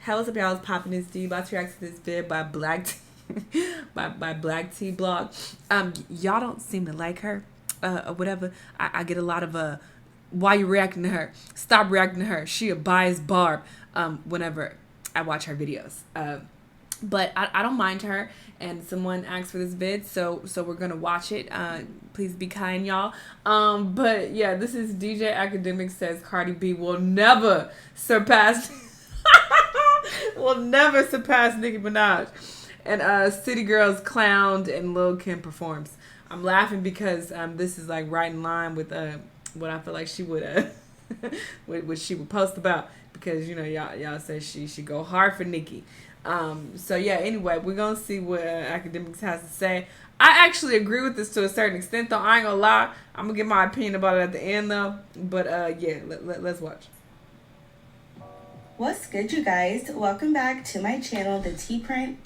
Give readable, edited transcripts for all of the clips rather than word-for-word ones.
Hell what's up, y'all? It's popping this D. About to react to this vid by Black T by Black T blog. Y'all don't seem to like her, or whatever. I get a lot of why you reacting to her? Stop reacting to her. She a biased barb. Whenever I watch her videos. But I don't mind her, and someone asked for this vid, so we're gonna watch it. Please be kind, y'all. But yeah, this is DJ Akademiks says Cardi B will never surpass Nicki Minaj. And City Girls clowned and Lil Kim performs. I'm laughing because this is like right in line with what I feel like she would what she would post about, because you know y'all say she go hard for Nicki. So yeah, anyway, we're gonna see what Akademiks has to say. I actually agree with this to a certain extent, though. I ain't gonna lie. I'm gonna give my opinion about it at the end, though. But yeah, let's watch. What's good, you guys? Welcome back to my channel, the T Print.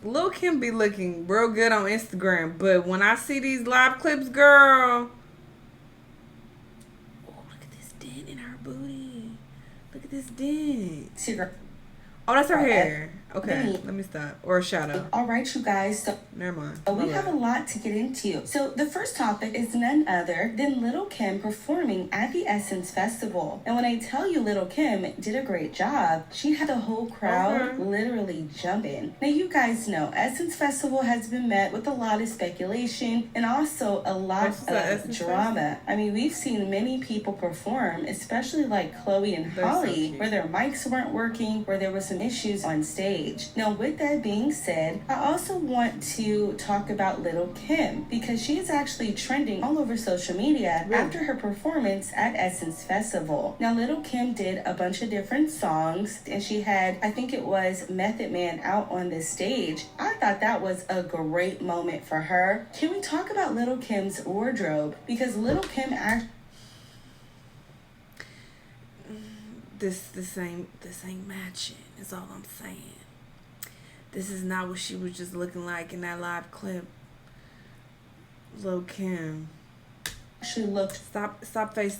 Lil Kim be looking real good on Instagram, but when I see these live clips, girl, oh, look at this dent in her booty. Look at this dent. Oh, that's her hair. Okay, let me stop. Or a shadow. All right, you guys. So never mind. We have a lot to get into. So the first topic is none other than Lil Kim performing at the Essence Festival. And when I tell you Lil Kim did a great job, she had the whole crowd literally jumping. Now, you guys know Essence Festival has been met with a lot of speculation and also a lot of drama. I mean, we've seen many people perform, especially like Chloe and Holly, where their mics weren't working, where there was some issues on stage. Now, with that being said, I also want to talk about Lil Kim, because she is actually trending all over social media after her performance at Essence Festival. Now, Lil Kim did a bunch of different songs, and she had, I think it was Method Man out on the stage. I thought that was a great moment for her. Can we talk about Lil Kim's wardrobe? Because Lil Kim actually... This ain't matching, is all I'm saying. This is not what she was just looking like in that live clip. Lil Kim. She looked... Stop face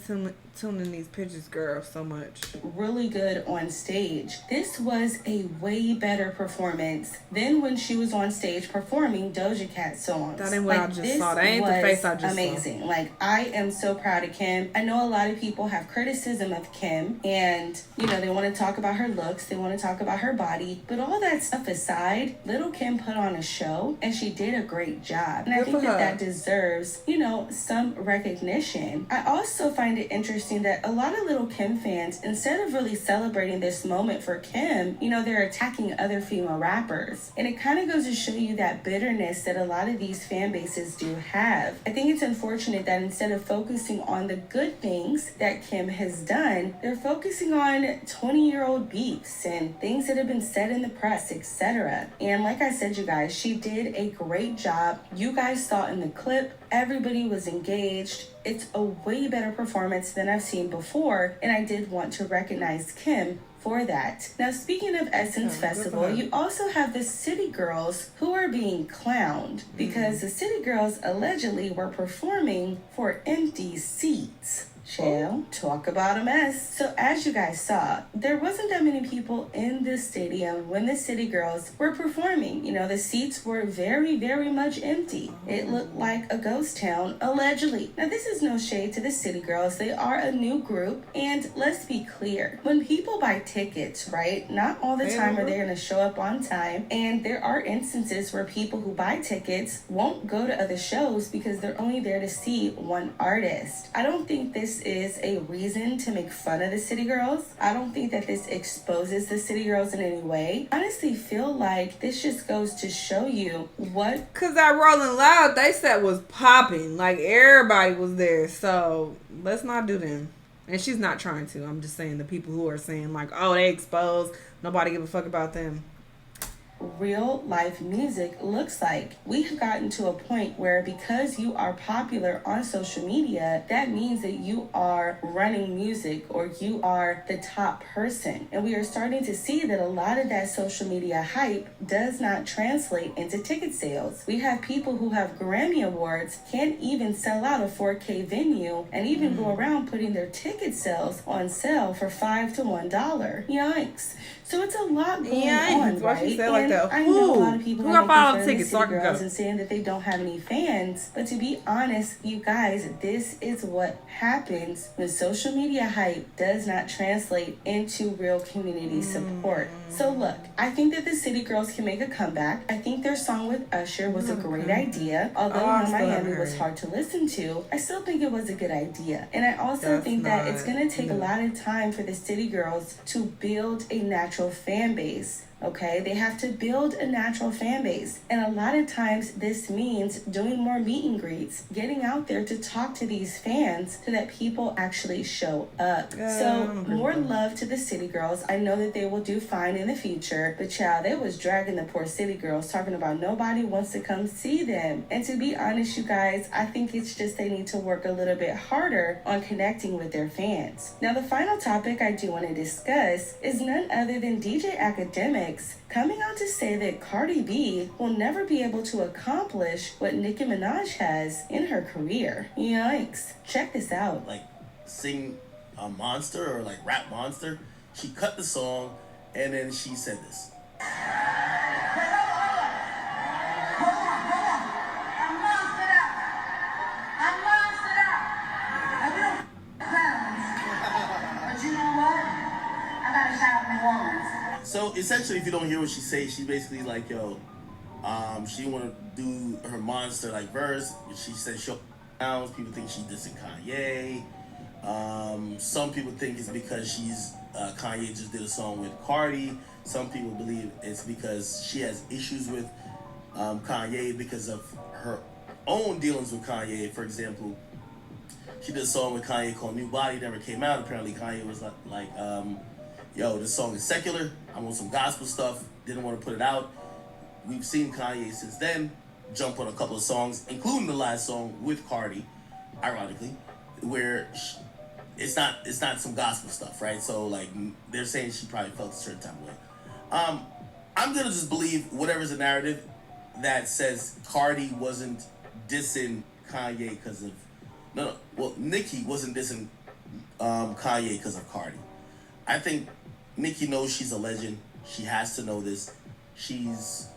tuning these pictures, girl, so much. Really good on stage. This was a way better performance than when she was on stage performing Doja Cat songs. That ain't what I just saw. That ain't the face I just amazing. saw. Like, I am so proud of Kim. I know a lot of people have criticism of Kim, and you know, they want to talk about her looks, they want to talk about her body, but all that stuff aside, Lil Kim put on a show and she did a great job. And I think that deserves, you know, some recognition. I also find it interesting that a lot of Lil Kim fans, instead of really celebrating this moment for Kim, you know, they're attacking other female rappers. And it kind of goes to show you that bitterness that a lot of these fan bases do have. I think it's unfortunate that instead of focusing on the good things that Kim has done, they're focusing on 20-year-old beefs and things that have been said in the press, etc. And like I said, you guys, she did a great job. You guys saw in the clip, everybody was engaged. It's a way better performance than I've seen before, and I did want to recognize Kim for that. Now, speaking of Essence Festival, you also have the City Girls who are being clowned because the City Girls allegedly were performing for empty seats. Shanell, talk about a mess. So as you guys saw, there wasn't that many people in the stadium when the City Girls were performing. You know, the seats were very, very much empty. It looked like a ghost town, allegedly. Now, this is no shade to the City Girls. They are a new group, and let's be clear. When people buy tickets, right, not all the time are they going to show up on time, and there are instances where people who buy tickets won't go to other shows because they're only there to see one artist. I don't think this is a reason to make fun of the City Girls. I don't think that this exposes the City Girls in any way. I honestly feel like this just goes to show you what... Cause that Rolling Loud they said was popping. Like, everybody was there. So let's not do them. And she's not trying to. I'm just saying the people who are saying like, oh, they exposed, nobody give a fuck about them. real life music looks like. We have gotten to a point where because you are popular on social media, that means that you are running music or you are the top person. And we are starting to see that a lot of that social media hype does not translate into ticket sales. We have people who have Grammy Awards can't even sell out a 4K venue and even go around putting their ticket sales on sale for $5 to $1. Yikes. So it's a lot going on, why right? she said like that? I know a lot of people Who are got filed making fun of the tickets so I city can girls go? and saying that they don't have any fans. But to be honest, you guys, this is what happens when social media hype does not translate into real community support. So look, I think that the City Girls can make a comeback. I think their song with Usher was a great idea. Although I No still haven't Miami was heard. hard to listen to, I still think it was a good idea. And I also think that it's going to take a lot of time for the City Girls to build a natural fan base. Okay, they have to build a natural fan base. And a lot of times this means doing more meet and greets, getting out there to talk to these fans so that people actually show up. So more love to the City Girls. I know that they will do fine in the future, but child, they was dragging the poor City Girls, talking about nobody wants to come see them. And to be honest, you guys, I think it's just they need to work a little bit harder on connecting with their fans. Now, the final topic I do want to discuss is none other than DJ Akademiks coming out to say that Cardi B will never be able to accomplish what Nicki Minaj has in her career. Yikes. Check this out. Like sing a monster or like rap monster. She cut the song and then she said this. So essentially, if you don't hear what she says, she basically like, yo, she want to do her monster like verse. She said she'll pounds. People think she dissing Kanye. Some people think it's because Kanye just did a song with Cardi. Some people believe it's because she has issues with Kanye because of her own dealings with Kanye. For example, she did a song with Kanye called New Body, never came out. Apparently Kanye was like yo, this song is secular. I want some gospel stuff. Didn't want to put it out. We've seen Kanye since then jump on a couple of songs, including the last song with Cardi, ironically, where it's not some gospel stuff, right? So like they're saying she probably felt a certain type of way. I'm gonna just believe whatever's the narrative that says Cardi wasn't dissing Kanye because of Nicki wasn't dissing Kanye because of Cardi. I think Nicki knows she's a legend. She has to know this. She's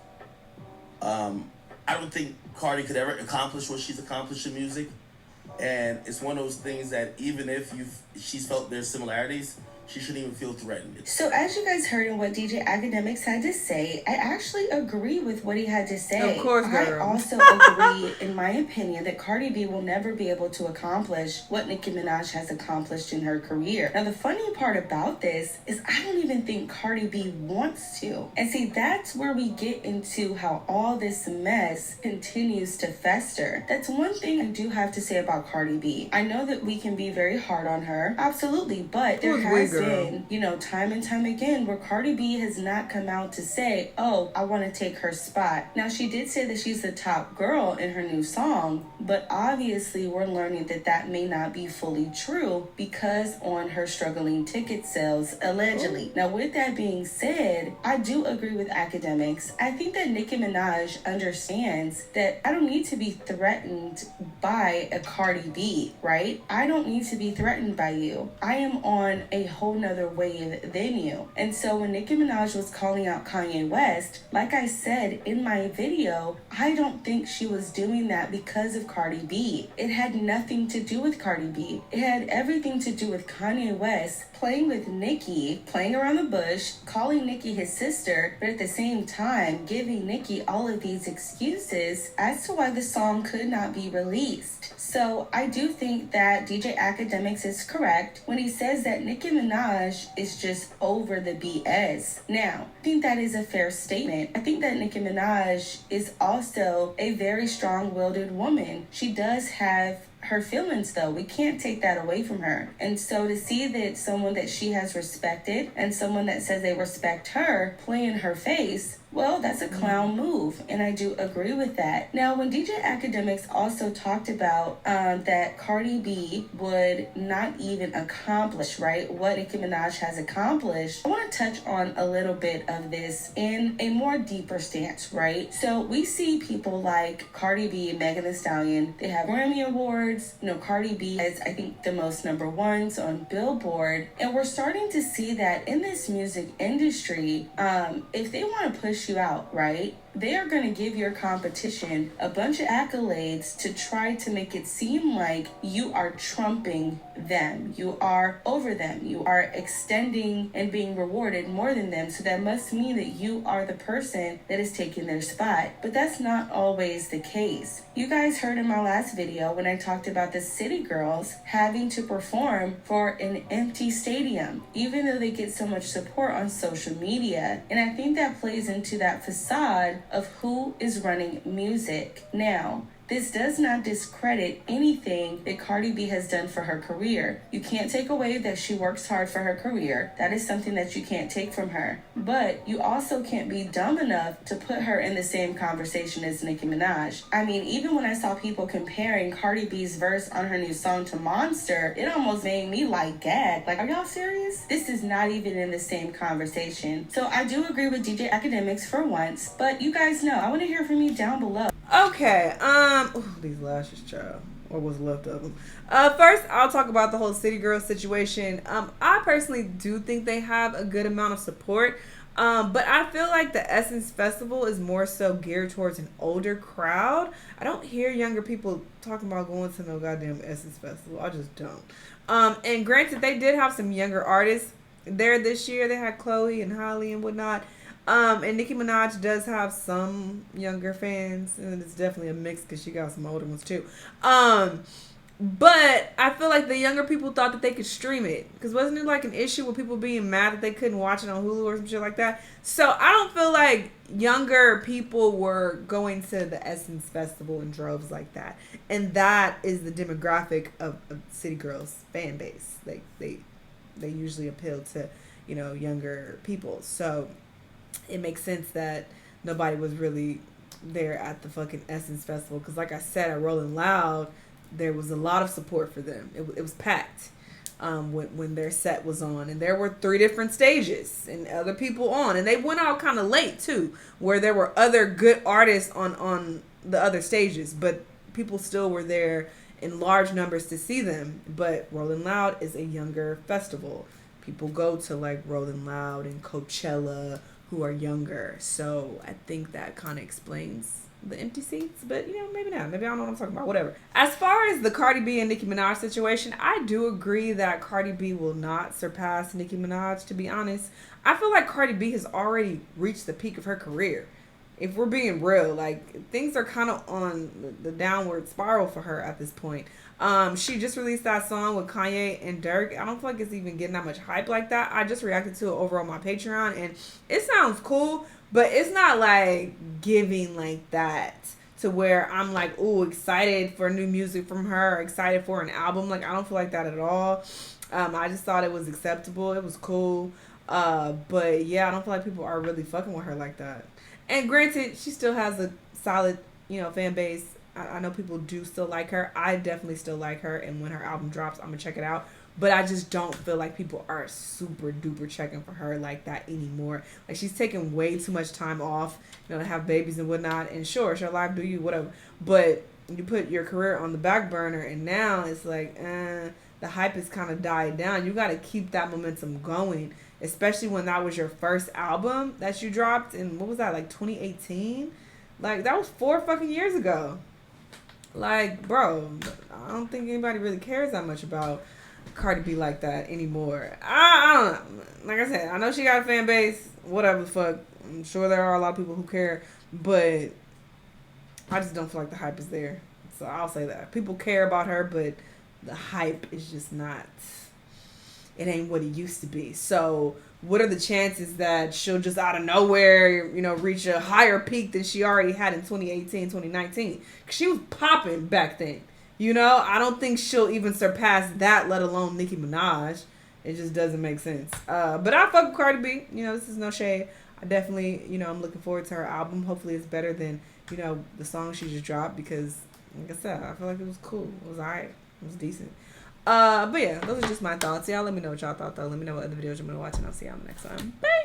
I don't think Cardi could ever accomplish what she's accomplished in music. And it's one of those things that even if she's felt there's similarities, she shouldn't even feel threatened. So as you guys heard in what DJ Akademiks had to say, I actually agree with what he had to say. Of course, girl. I also agree, in my opinion, that Cardi B will never be able to accomplish what Nicki Minaj has accomplished in her career. Now, the funny part about this is I don't even think Cardi B wants to. And see, that's where we get into how all this mess continues to fester. That's one thing I do have to say about Cardi B. I know that we can be very hard on her, absolutely, but there has been, time and time again where Cardi B has not come out to say, oh, I want to take her spot. Now, she did say that she's the top girl in her new song, but obviously we're learning that that may not be fully true because on her struggling ticket sales, allegedly. Now, with that being said, I do agree with Akademiks. I think that Nicki Minaj understands that I don't need to be threatened by a Cardi B, right? I don't need to be threatened by you. I am on a whole nother wave than you. And so when Nicki Minaj was calling out Kanye West, like I said in my video, I don't think she was doing that because of Cardi B. It had nothing to do with Cardi B. It had everything to do with Kanye West playing with Nicki, playing around the bush, calling Nicki his sister, but at the same time giving Nicki all of these excuses as to why the song could not be released. So I do think that DJ Akademiks is correct when he says that Nicki Minaj is just over the BS. Now, I think that is a fair statement. I think that Nicki Minaj is also a very strong-willed woman. She does have her feelings, though. We can't take that away from her. And so to see that someone that she has respected and someone that says they respect her play in her face Well, that's a clown move, and I do agree with that. Now, when DJ Akademiks also talked about that Cardi B would not even accomplish, right, what Nicki Minaj has accomplished, I want to touch on a little bit of this in a more deeper stance, right? So we see people like Cardi B and Megan Thee Stallion. They have Grammy Awards. You know, Cardi B is, I think, the most number ones on Billboard. And we're starting to see that in this music industry, if they want to push you out, right, they are going to give your competition a bunch of accolades to try to make it seem like you are trumping them. You are over them. You are extending and being rewarded more than them. So that must mean that you are the person that is taking their spot. But that's not always the case. You guys heard in my last video when I talked about the City Girls having to perform for an empty stadium, even though they get so much support on social media. And I think that plays into that facade of who is running music. Now, this does not discredit anything that Cardi B has done for her career. You can't take away that she works hard for her career. That is something that you can't take from her. But you also can't be dumb enough to put her in the same conversation as Nicki Minaj. I mean, even when I saw people comparing Cardi B's verse on her new song to Monster, it almost made me like gag. Like, are y'all serious? This is not even in the same conversation. So I do agree with DJ Akademiks for once, but you guys know, I want to hear from you down below. Okay, these lashes, child. What was left of them? First, I'll talk about the whole City Girl situation. I personally do think they have a good amount of support. But I feel like the Essence Festival is more so geared towards an older crowd. I don't hear younger people talking about going to no goddamn Essence Festival. I just don't. And granted, they did have some younger artists there this year. They had Chloe and Holly and whatnot. And Nicki Minaj does have some younger fans, and it's definitely a mix because she got some older ones too. But I feel like the younger people thought that they could stream it, because wasn't it like an issue with people being mad that they couldn't watch it on Hulu or some shit like that? So I don't feel like younger people were going to the Essence Festival in droves like that, and that is the demographic of City Girls fan base. They usually appeal to, you know, younger people. So it makes sense that nobody was really there at the fucking Essence Festival. Because like I said, at Rolling Loud, there was a lot of support for them. It was packed when their set was on. And there were 3 different stages and other people on. And they went out kind of late, too, where there were other good artists on the other stages. But people still were there in large numbers to see them. But Rolling Loud is a younger festival. People go to, like, Rolling Loud and Coachella who are younger. So I think that kind of explains the empty seats, but you know, maybe not. Maybe I don't know what I'm talking about. Whatever. As far as the Cardi B and Nicki Minaj situation, I do agree that Cardi B will not surpass Nicki Minaj, to be honest. I feel like Cardi B has already reached the peak of her career. If we're being real, like, things are kind of on the downward spiral for her at this point. She just released that song with Kanye and Dirk. I don't feel like it's even getting that much hype like that. I just reacted to it over on my Patreon, and it sounds cool, but it's not like giving like that to where I'm like, ooh, excited for new music from her, excited for an album. Like, I don't feel like that at all. I just thought it was acceptable. It was cool. But yeah, I don't feel like people are really fucking with her like that. And granted, she still has a solid, you know, fan base. I know people do still like her. I definitely still like her. And when her album drops, I'm going to check it out. But I just don't feel like people are super duper checking for her like that anymore. Like, she's taking way too much time off, you know, to have babies and whatnot. And sure, she'll live do you, whatever. But you put your career on the back burner, and now it's like, the hype has kind of died down. You got to keep that momentum going, especially when that was your first album that you dropped in, what was that, like 2018? Like, that was 4 fucking years ago. Like, bro, I don't think anybody really cares that much about Cardi B like that anymore. I don't know. Like I said, I know she got a fan base, whatever the fuck. I'm sure there are a lot of people who care, but I just don't feel like the hype is there. So I'll say that. People care about her, but the hype is just not, it ain't what it used to be. So what are the chances that she'll just out of nowhere, you know, reach a higher peak than she already had in 2018, 2019? Because she was popping back then. You know, I don't think she'll even surpass that, let alone Nicki Minaj. It just doesn't make sense. But I fuck with Cardi B. You know, this is no shade. I definitely, I'm looking forward to her album. Hopefully it's better than, the song she just dropped because, like I said, I feel like it was cool. It was alright. It was decent. But yeah, those are just my thoughts. Y'all let me know what y'all thought though. Let me know what other videos you're gonna watch and I'll see y'all next time. Bye.